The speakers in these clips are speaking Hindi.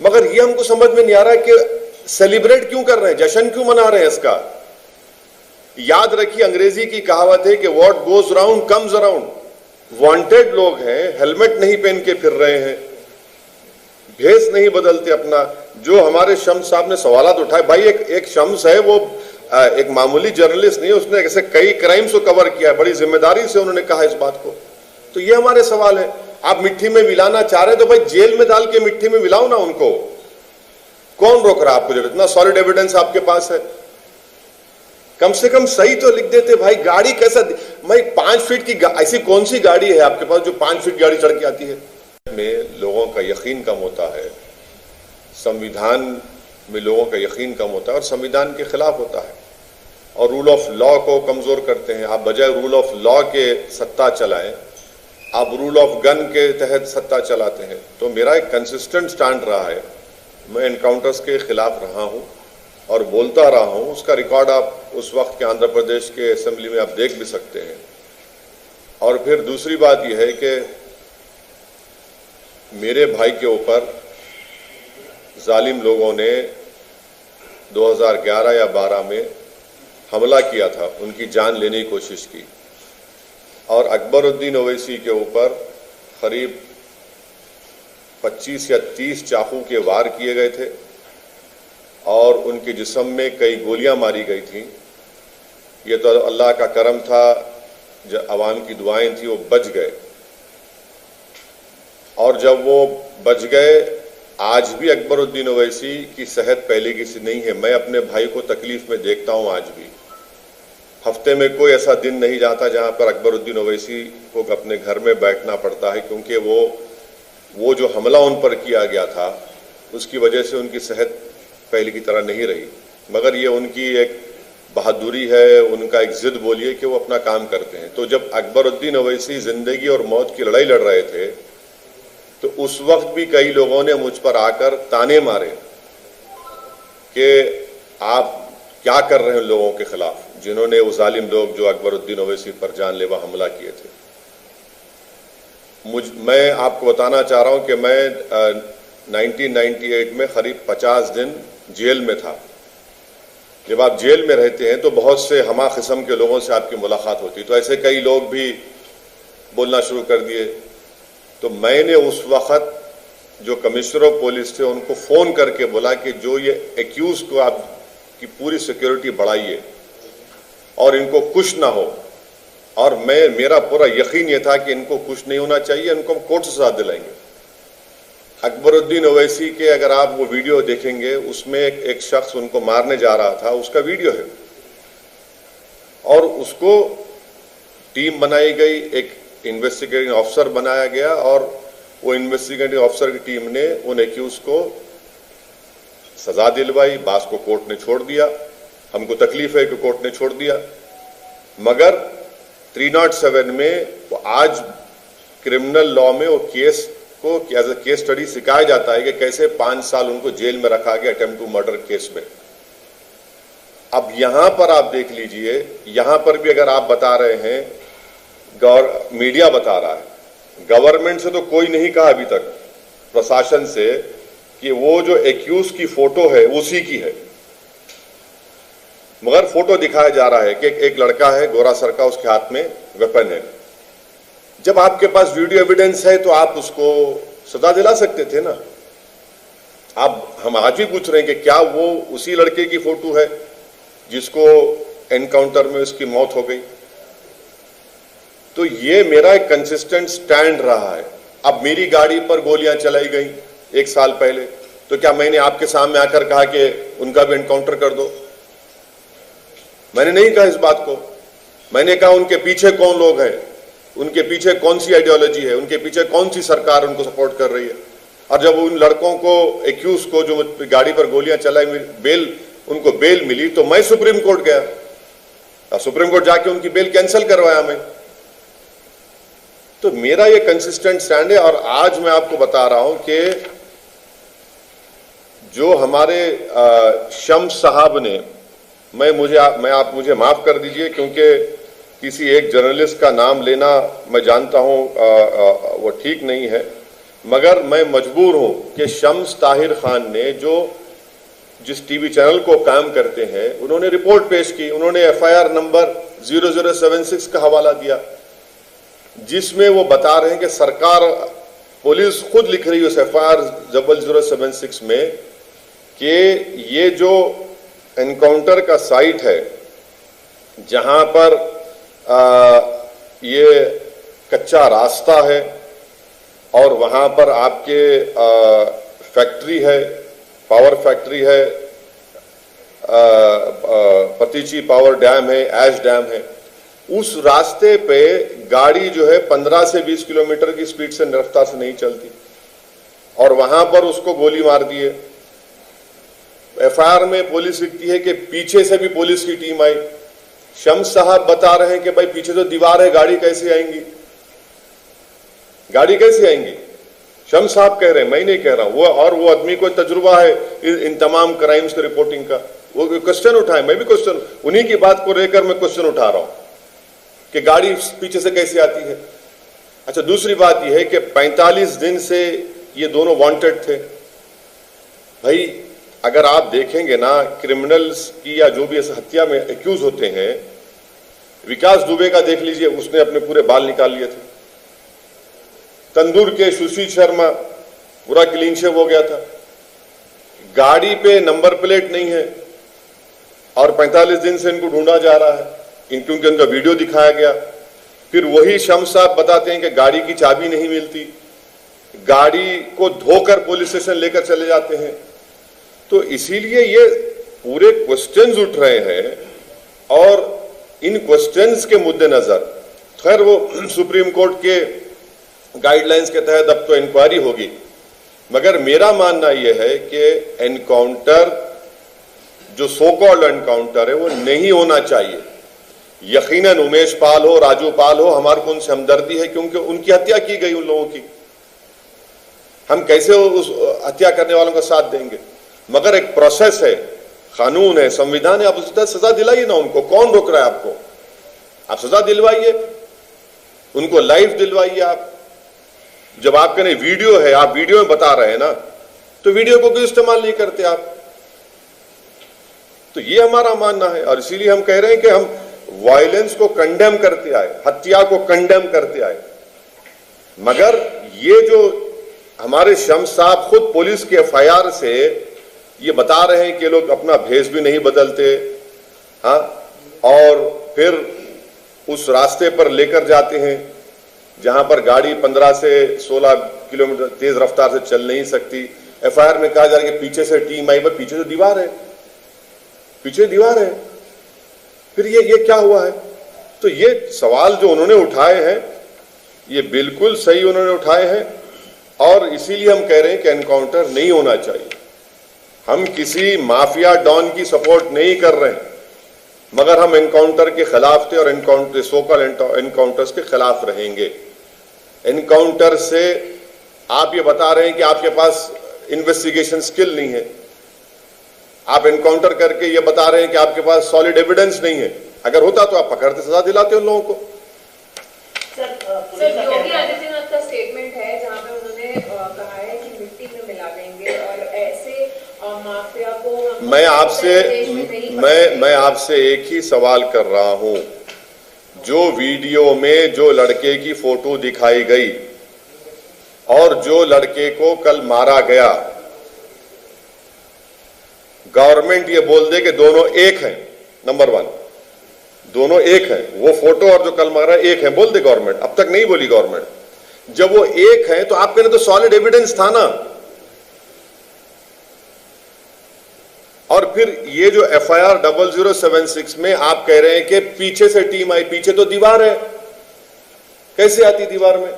मगर ये हमको समझ में नहीं आ रहा कि सेलिब्रेट क्यों कर रहे हैं, जश्न क्यों मना रहे हैं इसका। याद रखिए, अंग्रेजी की कहावत है कि what goes round comes around. Wanted लोग हैं, हेलमेट नहीं पहन के फिर रहे हैं, भेष नहीं बदलते अपना। जो हमारे शम्स साहब ने सवालात उठाए, भाई एक शम्स है, वो एक मामूली जर्नलिस्ट नहीं है, उसने ऐसे कई क्राइम्स को कवर किया है, बड़ी जिम्मेदारी से उन्होंने कहा इस बात को। तो ये हमारे सवाल है। आप मिट्टी में मिलाना चाह रहे तो भाई जेल में डाल के मिट्टी में मिलाओ ना उनको, कौन रोक रहा आपको? जब इतना सॉलिड एविडेंस आपके पास है, कम से कम सही तो लिख देते भाई। गाड़ी कैसा, मैं 5 फीट की ऐसी कौन सी गाड़ी है आपके पास जो 5 फीट गाड़ी चढ़ के आती है? में लोगों का यकीन कम होता है, संविधान में लोगों का यकीन कम होता है और संविधान के खिलाफ होता है और रूल ऑफ लॉ को कमजोर करते हैं। आप बजाय रूल ऑफ लॉ के सत्ता चलाएं, आप रूल ऑफ गन के तहत सत्ता चलाते हैं। तो मेरा एक कंसिस्टेंट स्टैंड रहा है, मैं एनकाउंटर्स के खिलाफ रहा हूं और बोलता रहा हूं। उसका रिकॉर्ड आप उस वक्त के आंध्र प्रदेश के असेंबली में आप देख भी सकते हैं। और फिर दूसरी बात यह है कि मेरे भाई के ऊपर जालिम लोगों ने 2011 या 12 में हमला किया था, उनकी जान लेने की कोशिश की और अकबरुद्दीन ओवैसी के ऊपर करीब 25 या 30 चाकू के वार किए गए थे और उनके जिस्म में कई गोलियां मारी गई थी। ये तो अल्लाह का करम था, जब अवाम की दुआएं थी, वो बच गए। और जब वो बच गए, आज भी अकबरुद्दीन ओवैसी की सेहत पहले की सी नहीं है। मैं अपने भाई को तकलीफ में देखता हूं आज भी। हफ्ते में कोई ऐसा दिन नहीं जाता जहां पर अकबरुद्दीन ओवैसी को अपने घर में बैठना पड़ता है, क्योंकि वो जो हमला उन पर किया गया था उसकी वजह से उनकी सेहत पहले की तरह नहीं रही। मगर ये उनकी एक बहादुरी है, उनका एक जिद बोलिए कि वो अपना काम करते हैं। तो जब अकबरुद्दीन ओवैसी जिंदगी और मौत की लड़ाई लड़ रहे थे तो उस वक्त भी कई लोगों ने मुझ पर आकर ताने मारे कि आप क्या कर रहे हैं लोगों के खिलाफ, जिन्होंने वो जालिम लोग जो अकबरुद्दीन ओवैसी पर जानलेवा हमला किए थे। मैं आपको बताना चाह रहा हूं कि मैं 1998 में करीब 50 दिन जेल में था। जब आप जेल में रहते हैं तो बहुत से हमा किस्म के लोगों से आपकी मुलाकात होती, तो ऐसे कई लोग भी बोलना शुरू कर दिए। तो मैंने उस वक्त जो कमिश्नर ऑफ पुलिस थे उनको फोन करके बोला कि जो ये एक्यूज को आपकी पूरी सिक्योरिटी बढ़ाइए और इनको कुछ ना हो। और मेरा पूरा यकीन ये था कि इनको कुछ नहीं होना चाहिए, इनको हम कोर्ट से सजा दिलाएंगे। अकबरुद्दीन ओवैसी के अगर आप वो वीडियो देखेंगे, उसमें एक शख्स उनको मारने जा रहा था, उसका वीडियो है और उसको टीम बनाई गई, एक इन्वेस्टिगेटिंग ऑफिसर बनाया गया और वो इन्वेस्टिगेटिंग ऑफिसर की टीम ने उन एक्यूज को सजा दिलवाई। बास को कोर्ट ने छोड़ दिया, हमको तकलीफ है कि कोर्ट ने छोड़ दिया। मगर 307 में वो आज क्रिमिनल लॉ में वो केस को एज अ केस स्टडी सिखाया जाता है कि कैसे 5 साल उनको जेल में रखा गया अटेम्प्ट टू मर्डर केस में। अब यहां पर आप देख लीजिए, यहां पर भी अगर आप बता रहे हैं, मीडिया बता रहा है, गवर्नमेंट से तो कोई नहीं कहा अभी तक, प्रशासन से, कि वो जो एक्यूज की फोटो है उसी की है। मगर फोटो दिखाया जा रहा है कि एक लड़का है गोरा सर का, उसके हाथ में वेपन है। जब आपके पास वीडियो एविडेंस है तो आप उसको सजा दिला सकते थे ना। हम आज भी पूछ रहे हैं कि क्या वो उसी लड़के की फोटो है जिसको एनकाउंटर में उसकी मौत हो गई? तो ये मेरा एक कंसिस्टेंट स्टैंड रहा है। अब मेरी गाड़ी पर गोलियां चलाई गई 1 साल पहले, तो क्या मैंने आपके सामने आकर कहा कि उनका भी एनकाउंटर कर दो? मैंने नहीं कहा इस बात को। मैंने कहा उनके पीछे कौन लोग हैं, उनके पीछे कौन सी आइडियोलॉजी है, उनके पीछे कौन सी सरकार उनको सपोर्ट कर रही है। और जब उन लड़कों को, एक्यूज को जो गाड़ी पर गोलियां चलाई, उनको बेल मिली, तो मैं सुप्रीम कोर्ट गया और सुप्रीम कोर्ट जाके उनकी बेल कैंसिल करवाया मैं। तो मेरा ये कंसिस्टेंट स्टैंड है। और आज मैं आपको बता रहा हूं कि जो हमारे शम्स साहब ने, आप मुझे माफ कर दीजिए क्योंकि किसी एक जर्नलिस्ट का नाम लेना मैं जानता हूं वो ठीक नहीं है, मगर मैं मजबूर हूं कि शम्स ताहिर खान ने जो जिस टीवी चैनल को काम करते हैं उन्होंने रिपोर्ट पेश की, उन्होंने एफआईआर नंबर 0076 का हवाला दिया जिसमें वो बता रहे हैं कि सरकार, पुलिस खुद लिख रही है उस एफआईआर 0076 में कि ये जो एनकाउंटर का साइट है जहां पर ये कच्चा रास्ता है और वहां पर आपके फैक्ट्री है, पावर फैक्ट्री है, पतीची पावर डैम है, ऐश डैम है, उस रास्ते पे गाड़ी जो है 15 से 20 किलोमीटर की स्पीड से रफ्तार से नहीं चलती और वहां पर उसको गोली मार दिए। एफआईआर में पुलिस लिखती है कि पीछे से भी पुलिस की टीम आई। शम्स साहब बता रहे हैं कि भाई पीछे तो दीवार है, गाड़ी कैसे आएंगी, गाड़ी कैसे आएंगी? शम्स साहब कह रहे हैं, मैं नहीं कह रहा हूं। और वो आदमी को तजुर्बा है इन तमाम क्राइम्स के रिपोर्टिंग का। वो क्वेश्चन उठाए, मैं भी क्वेश्चन उन्हीं की बात को लेकर मैं क्वेश्चन उठा रहा हूं कि गाड़ी पीछे से कैसे आती है। अच्छा, दूसरी बात यह है कि 45 दिन से ये दोनों वांटेड थे। भाई अगर आप देखेंगे ना, क्रिमिनल्स की या जो भी इस हत्या में एक्यूज होते हैं, विकास दुबे का देख लीजिए, उसने अपने पूरे बाल निकाल लिए थे। तंदूर के सुशील शर्मा पूरा क्लीन शेव हो गया था। गाड़ी पे नंबर प्लेट नहीं है और 45 दिन से इनको ढूंढा जा रहा है, क्योंकि उनका वीडियो दिखाया गया। फिर वही शम्स साहब बताते हैं कि गाड़ी की चाबी नहीं मिलती, गाड़ी को धोकर पुलिस स्टेशन लेकर चले जाते हैं। तो इसीलिए ये पूरे क्वेश्चंस उठ रहे हैं और इन क्वेश्चंस के मुद्देनजर खैर वो सुप्रीम कोर्ट के गाइडलाइंस के तहत अब तो इंक्वायरी होगी, मगर मेरा मानना यह है कि एनकाउंटर जो सो कॉल्ड एनकाउंटर है वो नहीं होना चाहिए। यकीनन उमेश पाल हो, राजू पाल हो, हमारे को उनसे हमदर्दी है क्योंकि उनकी हत्या की गई उन लोगों की। हम कैसे उस हत्या करने वालों का साथ देंगे? मगर एक प्रोसेस है, कानून है, संविधान है, आप उस तरह सजा दिलाइए ना उनको। कौन रोक रहा है आपको? आप सजा दिलवाइए, उनको लाइफ दिलवाइए। आप जब आपके नहीं वीडियो है, आप वीडियो में बता रहे हैं ना, तो वीडियो को क्यों इस्तेमाल नहीं करते आप? तो ये हमारा मानना है और इसीलिए हम कह रहे हैं कि हम वायलेंस को कंडेम करते आए, हत्या को कंडेम करते आए। मगर ये जो हमारे शम्स साहब खुद पुलिस के एफआईआर से ये बता रहे हैं कि लोग अपना भेष भी नहीं बदलते, हाँ, और फिर उस रास्ते पर लेकर जाते हैं जहां पर गाड़ी 15 से 16 किलोमीटर तेज रफ्तार से चल नहीं सकती। एफआईआर में कहा जा रहा है कि पीछे से टीम आई, पर पीछे तो दीवार है, पीछे दीवार है। फिर ये क्या हुआ है? तो ये सवाल जो उन्होंने उठाए हैं ये बिल्कुल सही उन्होंने उठाए हैं और इसीलिए हम कह रहे हैं कि एनकाउंटर नहीं होना चाहिए। हम किसी माफिया डॉन की सपोर्ट नहीं कर रहे हैं, मगर हम एनकाउंटर के खिलाफ थे और एनकाउंटर सोकल एनकाउंटर्स के खिलाफ रहेंगे। एनकाउंटर से आप ये बता रहे हैं कि आपके पास इन्वेस्टिगेशन स्किल नहीं है, आप एनकाउंटर करके ये बता रहे हैं कि आपके पास सॉलिड एविडेंस नहीं है। अगर होता तो आप पकड़ते, सजा दिलाते उन लोगों को। सर योगी आदित्यनाथ का स्टेटमेंट है जहां पे उन्होंने कहा है कि मिट्टी में मिला देंगे और ऐसे माफिया को मैं आपसे एक ही सवाल कर रहा हूं। जो वीडियो में जो लड़के की फोटो दिखाई गई और जो लड़के को कल मारा गया, गवर्नमेंट ये बोल दे कि दोनों एक हैं, नंबर 1, दोनों एक हैं, वो फोटो और जो कल मारा एक है, बोल दे गवर्नमेंट। अब तक नहीं बोली गवर्नमेंट। जब वो एक है तो आपके लिए तो सॉलिड एविडेंस था ना। और फिर ये जो एफआईआर 0076 में आप कह रहे हैं कि पीछे से टीम आई, पीछे तो दीवार है, कैसे आती दीवार में?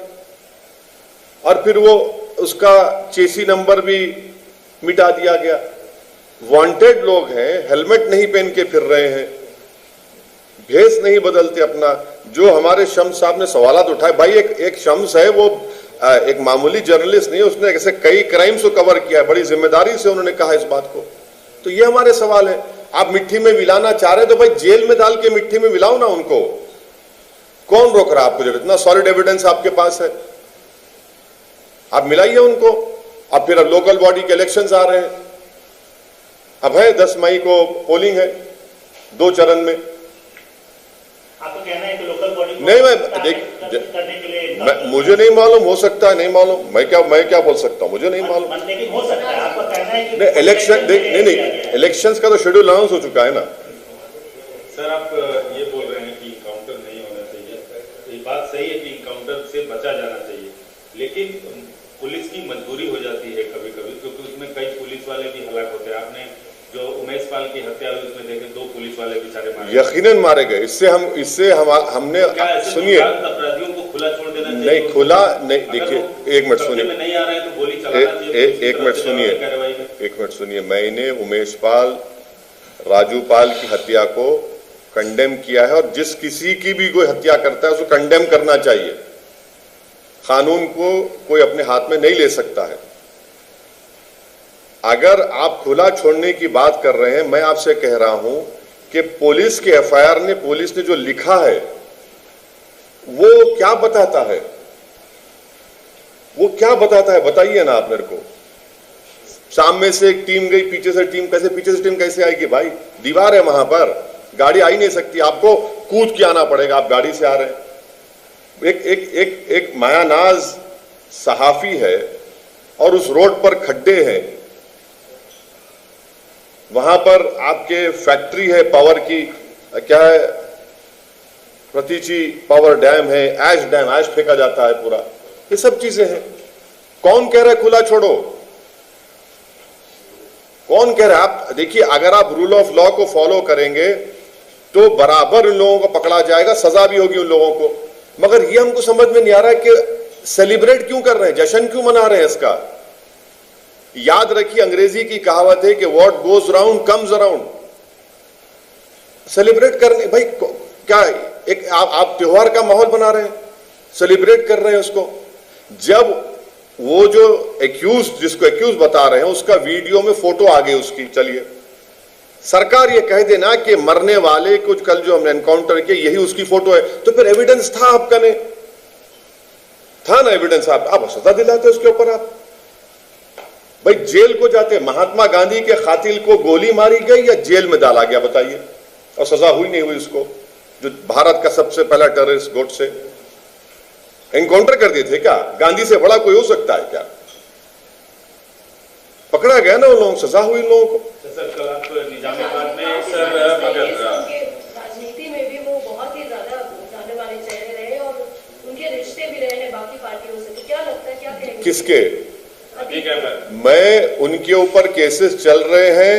और फिर वो उसका चेसी नंबर भी मिटा दिया गया। वांटेड लोग हैं, हेलमेट नहीं पहन के फिर रहे हैं, भेष नहीं बदलते अपना। जो हमारे शम्स साहब ने सवालात उठाए, भाई एक शम्स है, वो एक मामूली जर्नलिस्ट नहीं है, उसने ऐसे कई क्राइम्स को कवर किया है, बड़ी जिम्मेदारी से उन्होंने कहा इस बात को। तो ये हमारे सवाल है। आप मिट्टी में मिलाना चाह रहे हैं तो भाई जेल में डाल के मिट्टी में मिलाओ ना उनको। कौन रोक रहा है आपको जब इतना सॉलिड एविडेंस आपके पास है? आप मिलाइए उनको। अब फिर अब लोकल बॉडी के इलेक्शंस आ रहे हैं, अब है 10 मई को पोलिंग है 2 चरण में। आपको कहना है कि लोकल बॉडी नहीं, मैं करने के लिए मुझे नहीं मालूम, हो सकता है, नहीं मालूम, मैं क्या बोल सकता हूँ, मुझे नहीं मालूम। लेकिन हो सकता है, आपका कहना है कि नहीं, इलेक्शन नहीं, इलेक्शंस का तो शेड्यूल अनाउंस हो चुका है ना। सर, आप ये बोल रहे हैं कि इनकाउंटर नहीं होना चाहिए, ये बात सही है कि इनकाउंटर से बचा जाना चाहिए, लेकिन पुलिस की मजबूरी हो जाती है कभी कभी, क्योंकि उसमें कई पुलिस वाले भी हलाक होते हैं। आपने जो उमेश पाल की हत्या हुई उसमें देखे 2 पुलिस वाले बेचारे मारे, यकीनन मारे गए। इससे हमने सुनिए, अपराधियों को खुला छोड़ देना चाहिए? नहीं, खुला नहीं, देखिए एक मिनट सुनिए, नहीं आ रहे हैं तो गोली चलाना चाहिए। एक मिनट सुनिए, मैंने उमेश पाल, राजू पाल की हत्या को कंडेम किया है, और जिस किसी की भी कोई हत्या करता है उसको कंडेम करना चाहिए। कानून को कोई अपने हाथ में नहीं ले सकता है। अगर आप खुला छोड़ने की बात कर रहे हैं, मैं आपसे कह रहा हूं कि पुलिस के एफआईआर ने, पुलिस ने जो लिखा है वो क्या बताता है, वो क्या बताता है, बताइए ना आप मेरे को। सामने से एक टीम गई, पीछे से टीम कैसे आएगी भाई? दीवार है वहां पर, गाड़ी आ ही नहीं सकती, आपको कूद के आना पड़ेगा, आप गाड़ी से आ रहे हैं। एक मायानाज सहाफी है और उस रोड पर खड्डे हैं, वहां पर आपके फैक्ट्री है पावर की, क्या है, प्रतीची पावर डैम है, ऐश फेंका जाता है पूरा, ये सब चीजें हैं। कौन कह रहा है खुला छोड़ो? कौन कह रहा है? आप देखिए, अगर आप रूल ऑफ लॉ को फॉलो करेंगे तो बराबर उन लोगों को पकड़ा जाएगा, सजा भी होगी उन लोगों को। मगर ये हमको समझ में नहीं आ रहा है कि सेलिब्रेट क्यों कर रहे हैं, जश्न क्यों मना रहे हैं इसका। याद रखिए, अंग्रेजी की कहावत है कि what goes round comes around. Celebrate करने, भाई क्या एक आप त्योहार का माहौल बना रहे हैं, सेलिब्रेट कर रहे हैं उसको। जब वो जो एक्यूज, जिसको एक्यूज बता रहे हैं, उसका वीडियो में फोटो आ गई उसकी, चलिए सरकार ये कह देना कि मरने वाले कुछ कल जो हमने एनकाउंटर किया यही उसकी फोटो है, तो फिर एविडेंस था आपका, नहीं था ना एविडेंस, आप सजा दिलाते उसके ऊपर। आप भाई जेल को जाते, महात्मा गांधी के कातिल को गोली मारी गई या जेल में डाला गया, बताइए, और सजा हुई नहीं हुई उसको, जो भारत का सबसे पहला टेररिस्ट गोडसे एनकाउंटर कर दिए थे क्या? गांधी से बड़ा कोई हो सकता है क्या? पकड़ा गया ना उन लोगों, सजा हुई लोगों को। सर, कल आप निजामाबाद में सर राजनीति में भी वो बहुत ही ज्यादा जाने वाले चेहरे रहे और उनके रिश्ते भी रहे हैं बाकी पार्टियों से, तो क्या लगता है, क्या कहेंगे? किसके? अभी क्या मैं उनके ऊपर केसेस चल रहे हैं,